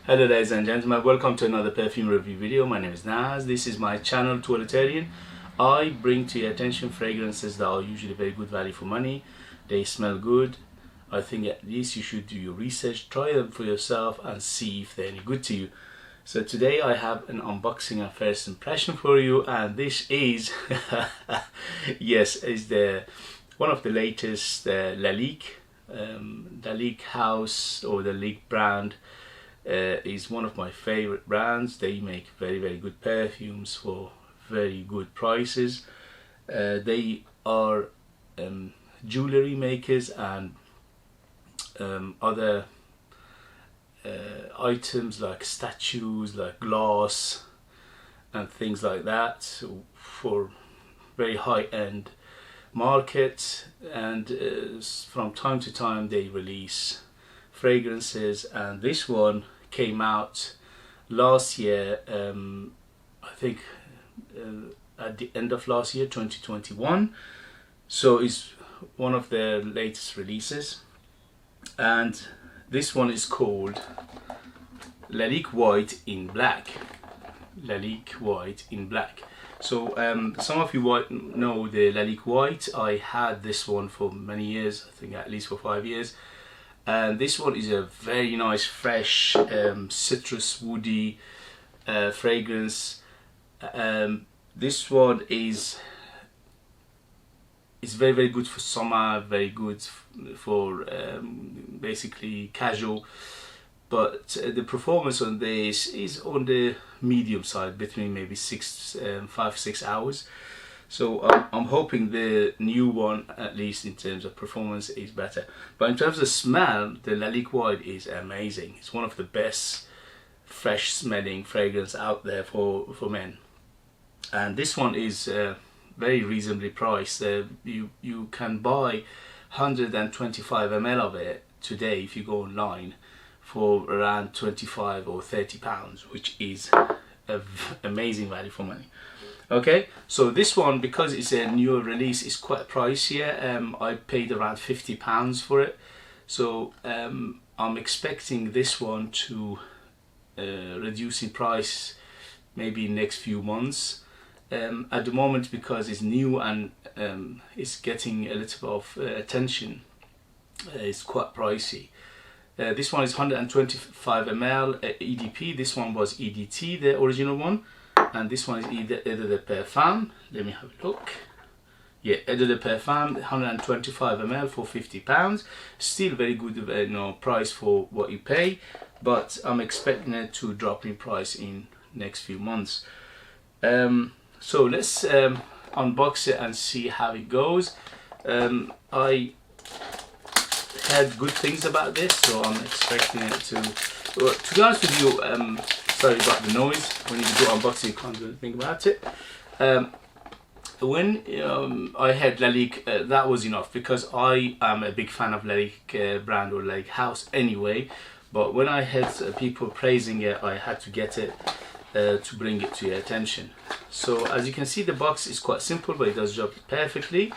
Hello ladies and gentlemen, welcome to another perfume review video. My name is Naz. This is my channel Toiletterian. I bring to your attention fragrances that are usually very good value for money. They smell good. I think at least you should do your research, try them for yourself and see if they're any good to you. So today I have an unboxing and first impression for you, and this is yes, is the one of the latest Lalique. Lalique house or the Lalique brand is one of my favorite brands. They make very good perfumes for very good prices. They are jewelry makers and other items like statues, like glass and things like that for very high-end market, and from time to time they release fragrances, and this one came out last year, I think at the end of last year, 2021. So it's one of their latest releases, and this one is called Lalique White in Black. Lalique White in Black. So some of you might know the Lalique White. I had this one for many years, I think at least for 5 years. And this one is a very nice, fresh, citrus woody fragrance. This one is very good for summer, very good for basically casual. But the performance on this is on the medium side, between maybe 5-6 hours. So I'm hoping the new one, at least in terms of performance, is better. But in terms of smell, the Lalique White is amazing. It's one of the best fresh smelling fragrance out there for men. And this one is very reasonably priced. You can buy 125 ml of it today if you go online for around 25 or 30 pounds, which is an amazing value for money. Okay, so this one, because it's a newer release, is quite pricier. I paid around 50 pounds for it. So I'm expecting this one to reduce in price maybe next few months. At the moment, because it's new and it's getting a little of attention, it's quite pricey. This one is 125 ml EDP. This one was EDT, the original one, and this one is Eau de Perfume. Let me have a look. Yeah, Eau de Perfume, 125 ml for 50 pounds. Still very good, price for what you pay, but I'm expecting it to drop in price in next few months. So let's unbox it and see how it goes. I heard good things about this, so I'm expecting it to be honest with you, sorry about the noise. When you do unboxing, you can't do anything about it. When I had Lalique, that was enough, because I am a big fan of Lalique brand or Lalique house anyway. But when I had people praising it, I had to get it to bring it to your attention. So as you can see, the box is quite simple, but it does job perfectly.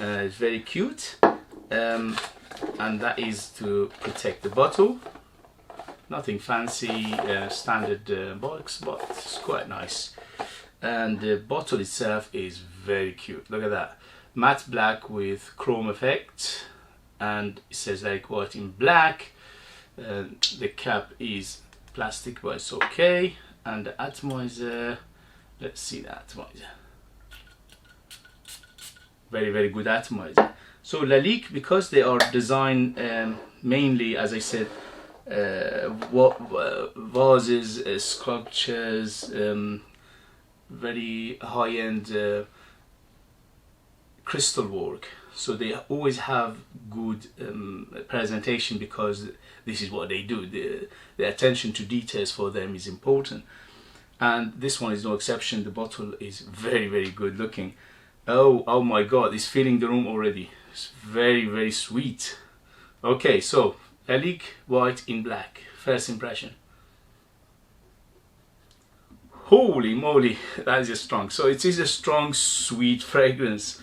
It's very cute, and that is to protect the bottle. Nothing fancy, standard box, but it's quite nice. And the bottle itself is very cute. Look at that, matte black with chrome effect, and it says Lalique White in Black. The cap is plastic, but it's okay. And the atomizer, let's see the atomizer. Very good atomizer. So Lalique, because they are designed mainly, as I said, vases, sculptures, very high-end crystal work. So they always have good presentation, because this is what they do. The attention to details for them is important, and this one is no exception. The bottle is very good looking. Oh my god, it's filling the room already. It's very sweet. Okay, so Lalique White in Black, first impression. Holy moly, that is a strong. So it is a strong, sweet fragrance.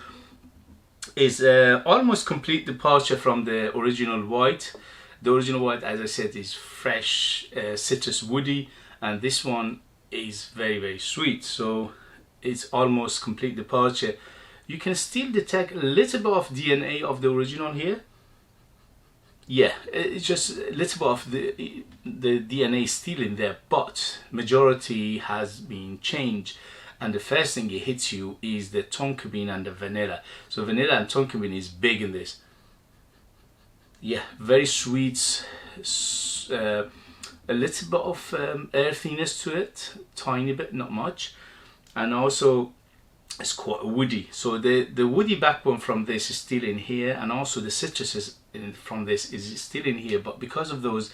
It's almost complete departure from the original White. The original white, as I said, is fresh, citrus woody, and this one is very, very sweet. So it's almost complete departure. You can still detect a little bit of DNA of the original here. Yeah, it's just a little bit of the DNA still in there, but majority has been changed. And the first thing it hits you is the tonka bean and the vanilla. So vanilla and tonka bean is big in this. Yeah, very sweet, a little bit of earthiness to it, tiny bit, not much, and also it's quite woody. So the woody backbone from this is still in here, and also the citrus from this is still in here, but because of those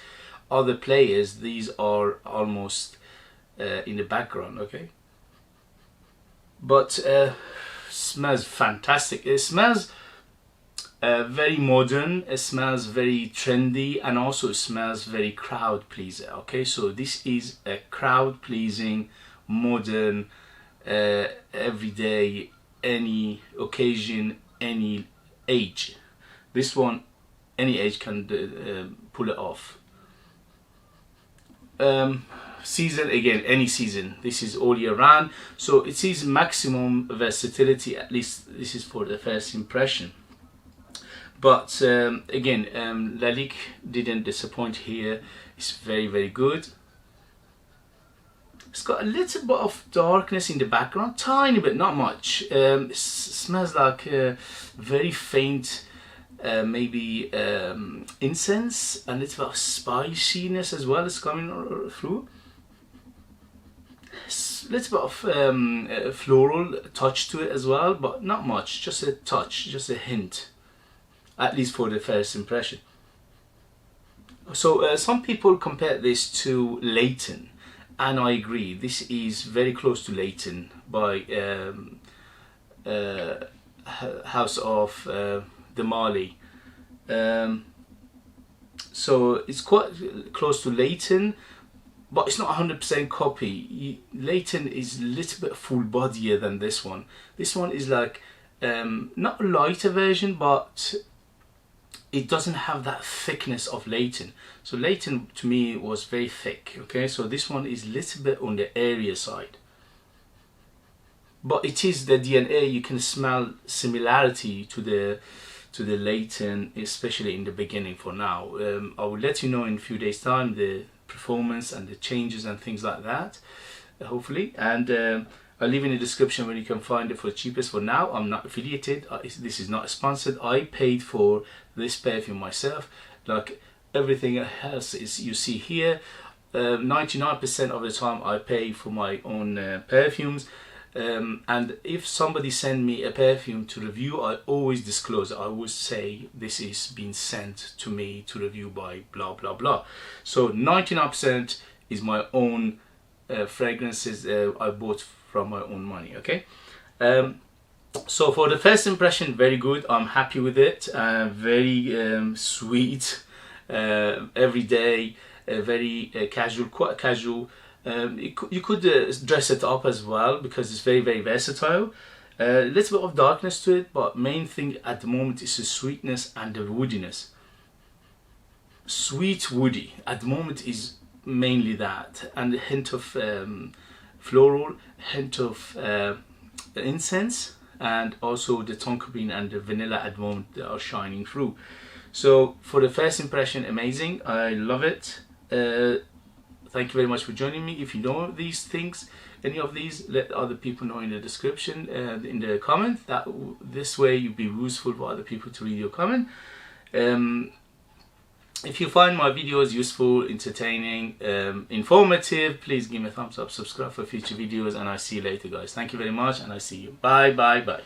other players, these are almost in the background. Okay, but smells fantastic. It smells very modern, it smells very trendy, and also it smells very crowd pleaser. Okay, so this is a crowd pleasing, modern, everyday, any occasion, any age. This one, any age can pull it off. Season, again, any season. This is all year round, so it is maximum versatility. At least this is for the first impression. But again, Lalique didn't disappoint here. It's very, very good. It's got a little bit of darkness in the background, tiny bit, not much. It smells like very faint, maybe incense, and a little bit of spiciness as well is coming through. A little bit of floral touch to it as well, but not much, just a touch, just a hint, at least for the first impression. So some people compare this to Layton, and I agree, this is very close to Layton by House of the Marley. So it's quite close to Layton, but it's not 100% copy. Layton is a little bit full bodier than this one. This one is like not a lighter version, but it doesn't have that thickness of Layton. So Layton to me was very thick. Okay, so this one is a little bit on the airier side, but it is the DNA. You can smell similarity to the Layton, especially in the beginning. For now, I will let you know in a few days time the performance and the changes and things like that, hopefully, and I'll leave in the description where you can find it for the cheapest. For now, I'm not affiliated. This is not sponsored. I paid for this perfume myself, like everything else is you see here. 99% of the time I pay for my own perfumes, and if somebody send me a perfume to review, I always disclose. I always say this is being sent to me to review by blah blah blah. So 99% is my own fragrances I bought from my own money. Okay, so for the first impression, very good. I'm happy with it. Very sweet, everyday, very casual, quite casual. You could dress it up as well because it's very, very versatile. A little bit of darkness to it, but main thing at the moment is the sweetness and the woodiness. Sweet woody at the moment is mainly that, and a hint of floral, hint of incense, and also the tonka bean and the vanilla at the moment that are shining through. So for the first impression, amazing. I love it. Thank you very much for joining me. If you know these things, any of these, let other people know in the description, in the comment. That this way you'll be useful for other people to read your comment. If you find my videos useful, entertaining, informative, please give me a thumbs up, subscribe for future videos, and I'll see you later, guys. Thank you very much, and I'll see you. Bye, bye, bye.